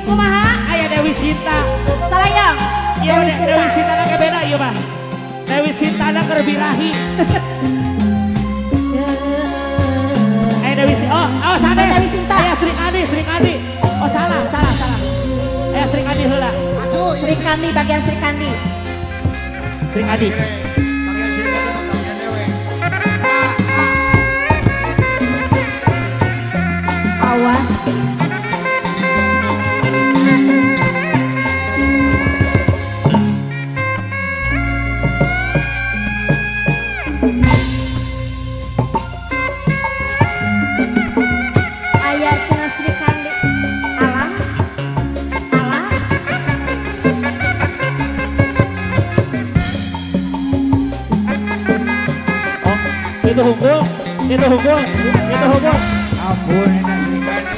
Kumaha? Aya Dewi Sinta. Salayang. Iya Dewi Sinta na beda ieu mah. Dewi Sinta na keur birahi. Dewi Sinta. Oh sana. Dewi Sinta. Aya Sri Kandi. Oh salah. Aya Sri Kandi heula. Sri Kandi bagian Sri Kandi. Sri Kandi. Awas. Ayah Cina Sri Kandi. Alam. Oh, itu hukum. Ampun, enak Sri Kandi.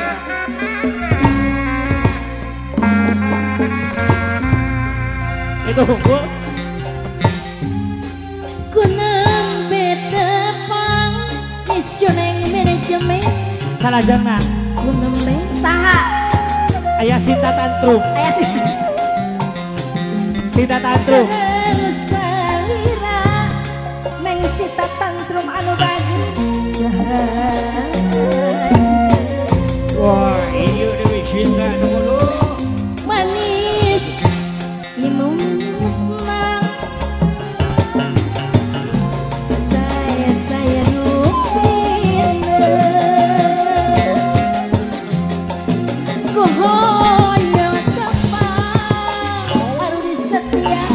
Itu hukum. Kunang betepang misjoneng manajemen. Salajengna. Kunang be saha. Aya Sinta Tantrum. Ayah sih. Sinta Tantrum. Salira meng sita tantrum anu bagi. Wah, iya Dewi Sinta dulu. Manis imum mang saya nupin goyang tepang harus setia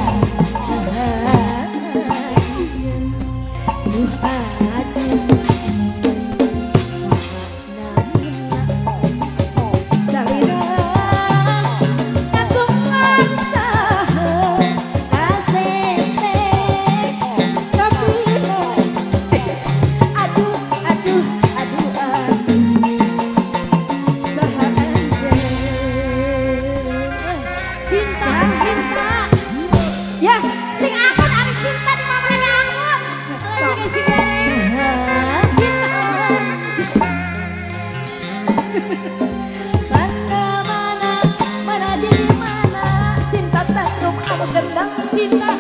gendang cinta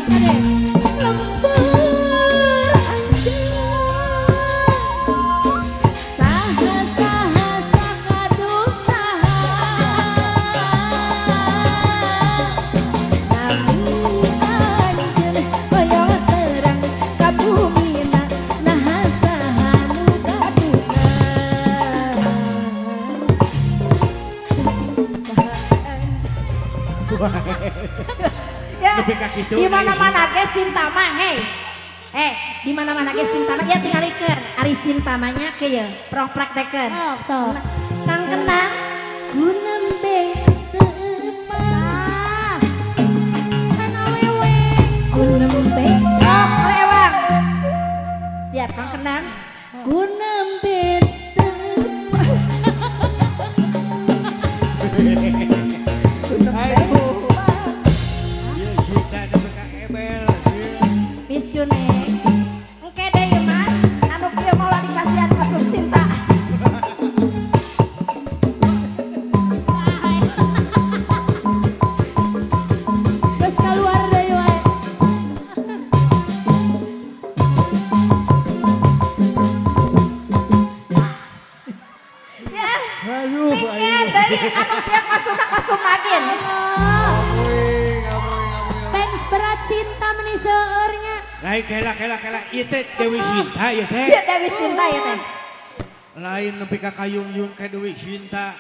lembur aja saha sakadu nami anjeun hoyong terang ka bumina naha sahanu kaduna Di mana-mana ge Sinta mah di mana-mana ge Sinta mah ya tingalikeun ari Sinta mah nya ke ye prong praktekeun. So. Kang kenang gunembe tepang kana wewe gunembe lewang. Siap Kang kenang gunembe Miss Juneng, oke deh ya mas, anu kia mau lah dikasihan masuk Sinta. Terus keluar deh wae. Ya, Aduh, pikir dari anu kia kostum makin. Thanks berat Sinta meni seueurnya. Lain kela. Ieu teh Dewi Sinta ya teh. Dia Dewi Sinta ya teh. Lain nepi ka kayung-yung ka Dewi Sinta.